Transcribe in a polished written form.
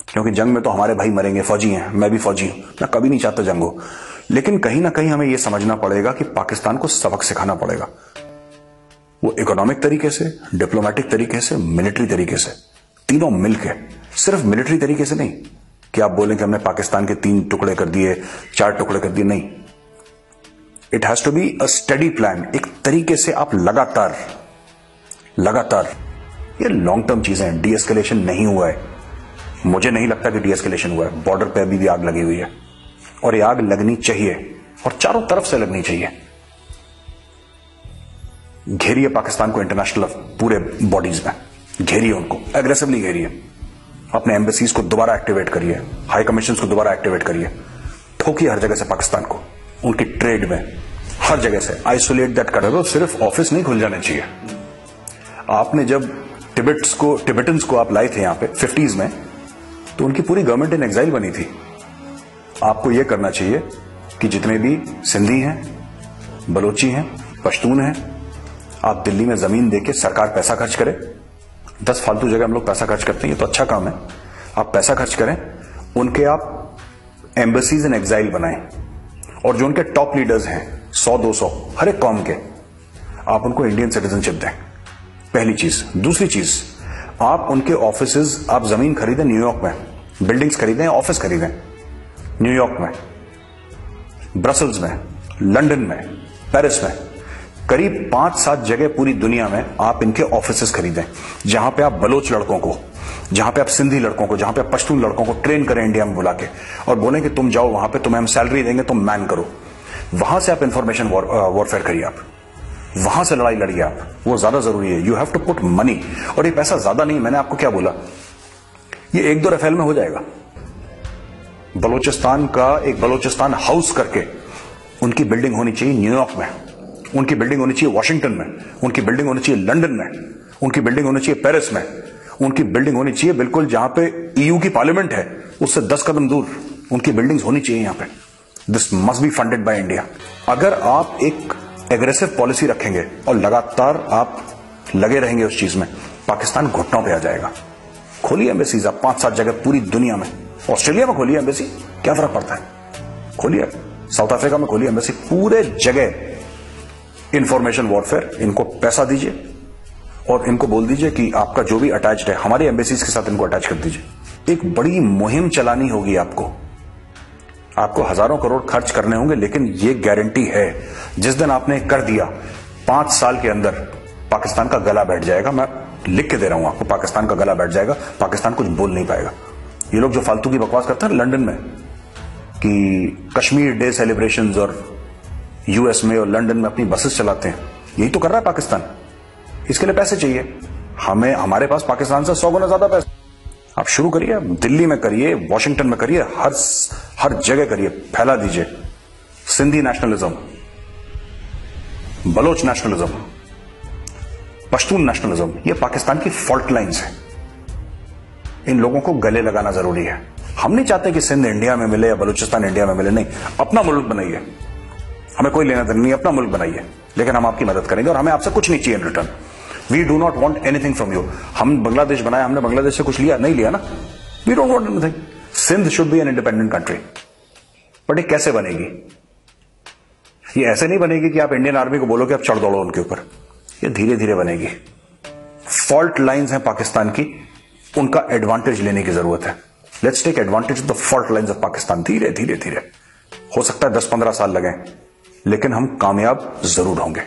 क्योंकि जंग में तो हमारे भाई मरेंगे, फौजी हैं, मैं भी फौजी हूं, मैं कभी नहीं चाहता जंग हो। लेकिन कहीं ना कहीं हमें यह समझना पड़ेगा कि पाकिस्तान को सबक सिखाना पड़ेगा। वो इकोनॉमिक तरीके से, डिप्लोमेटिक तरीके से, मिलिट्री तरीके से, तीनों मिलकर, सिर्फ मिलिट्री तरीके से नहीं कि आप बोलें कि हमने पाकिस्तान के 3 टुकड़े कर दिए, 4 टुकड़े कर दिए, नहीं। It has to be a study plan. एक तरीके से आप लगातार, ये लॉन्ग टर्म चीजें हैं। डी एस्केलेशन नहीं हुआ है, मुझे नहीं लगता कि डी एस्केलेशन हुआ है। बॉर्डर पे अभी भी आग लगी हुई है और ये आग लगनी चाहिए और चारों तरफ से लगनी चाहिए। घेरिए पाकिस्तान को इंटरनेशनल पूरे बॉडीज में, घेरिए उनको, एग्रेसिवली घेरिए। अपने एम्बेसीज को दोबारा एक्टिवेट करिए, हाई कमीशन को दोबारा एक्टिवेट करिए, ठोकिए हर जगह से पाकिस्तान को, उनकी ट्रेड में, हर जगह से आइसोलेट दैट कर दो। सिर्फ ऑफिस नहीं खुल जाने चाहिए। आपने जब टिबेटन्स को आप लाए थे यहां पे 50s में, तो उनकी पूरी गवर्नमेंट इन एग्जाइल बनी थी। आपको यह करना चाहिए कि जितने भी सिंधी हैं, बलोची हैं, पश्तून हैं, आप दिल्ली में जमीन देके सरकार पैसा खर्च करे। 10 फालतू जगह हम लोग पैसा खर्च करते हैं, ये तो अच्छा काम है। आप पैसा खर्च करें, उनके आप एम्बेसीज इन एग्जाइल बनाएं और जो उनके टॉप लीडर्स हैं 100-200 हर एक कौम के, आप उनको इंडियन सिटीजनशिप दें, पहली चीज। दूसरी चीज, आप उनके ऑफिसेज, आप जमीन खरीदें न्यूयॉर्क में, बिल्डिंग्स खरीदें, ऑफिस खरीदें न्यूयॉर्क में, ब्रसल्स में, लंदन में, पेरिस में, करीब 5-7 जगह पूरी दुनिया में आप इनके ऑफिसेज खरीदें, जहां पे आप बलोच लड़कों को, जहां पे आप सिंधी लड़कों को, जहां पे आप पश्तून लड़कों को ट्रेन करें इंडिया में बुला के और बोलें कि तुम जाओ वहां पे, तुम्हें हम सैलरी देंगे, तुम मैन करो। वहां से आप इंफॉर्मेशन वॉरफेयर करिए, आप वहां से लड़ाई लड़िए आप, वो ज्यादा जरूरी है। You have to put money, और ये पैसा ज्यादा नहीं, मैंने आपको क्या बोला, ये 1-2 रफेल में हो जाएगा। बलोचिस्तान का एक बलोचिस्तान हाउस करके उनकी बिल्डिंग होनी चाहिए न्यूयॉर्क में, उनकी बिल्डिंग होनी चाहिए वॉशिंगटन में, उनकी बिल्डिंग होनी चाहिए लंदन में, उनकी बिल्डिंग होनी चाहिए पेरिस में, उनकी बिल्डिंग होनी चाहिए बिल्कुल जहां पे ईयू की पार्लियामेंट है उससे 10 कदम दूर उनकी बिल्डिंग्स होनी चाहिए यहां पे। This must be funded by India. अगर आप एक एग्रेसिव पॉलिसी रखेंगे और लगातार आप लगे रहेंगे उस चीज में, पाकिस्तान घुटनों पे आ जाएगा। खोलिए एम्बेसीज आप 5-7 जगह पूरी दुनिया में। ऑस्ट्रेलिया में खोलिए एम्बेसी, क्या फर्क पड़ता है, खोलिए। साउथ अफ्रीका में खोलिए एम्बेसी, पूरे जगह इंफॉर्मेशन वॉरफेयर। इनको पैसा दीजिए और इनको बोल दीजिए कि आपका जो भी अटैच्ड है हमारी एम्बेसीज के साथ इनको अटैच कर दीजिए। एक बड़ी मुहिम चलानी होगी आपको हजारों करोड़ खर्च करने होंगे, लेकिन यह गारंटी है जिस दिन आपने कर दिया, 5 साल के अंदर पाकिस्तान का गला बैठ जाएगा। मैं लिख के दे रहा हूं आपको, पाकिस्तान का गला बैठ जाएगा, पाकिस्तान कुछ बोल नहीं पाएगा। ये लोग जो फालतू की बकवास करते हैं लंदन में कि कश्मीर डे सेलिब्रेशंस और यूएस में और लंदन में अपनी बसेस चलाते हैं, यही तो कर रहा है पाकिस्तान। इसके लिए पैसे चाहिए हमें, हमारे पास पाकिस्तान से 100 गुना ज्यादा पैसे। आप शुरू करिए, दिल्ली में करिए, वॉशिंगटन में करिए, हर जगह करिए, फैला दीजिए। Sindhi nationalism, Baloch nationalism, Pashtun nationalism, ये पाकिस्तान की फॉल्ट लाइन्स है। इन लोगों को गले लगाना जरूरी है। हम नहीं चाहते कि सिंध इंडिया में मिले या बलूचिस्तान इंडिया में मिले, नहीं, अपना मुल्क बनाइए, हमें कोई लेना देना नहीं, अपना मुल्क बनाइए। लेकिन हम आपकी मदद करेंगे और हमें आपसे कुछ नहीं चाहिए in return. We do not want anything from you. हम बांग्लादेश बनाया, हमने बांग्लादेश से कुछ लिया नहीं, लिया ना। We don't want anything. Sindh should be an independent country. But ये कैसे बनेगी? ये ऐसे नहीं बनेगी कि आप इंडियन आर्मी को बोलो कि आप चढ़ दौड़ो उनके ऊपर। ये धीरे धीरे बनेगी। फॉल्ट लाइंस हैं पाकिस्तान की, उनका एडवांटेज लेने की जरूरत है। Let's take advantage of the fault lines of Pakistan. धीरे धीरे धीरे, हो सकता है 10-15 साल लगे, लेकिन हम कामयाब जरूर होंगे।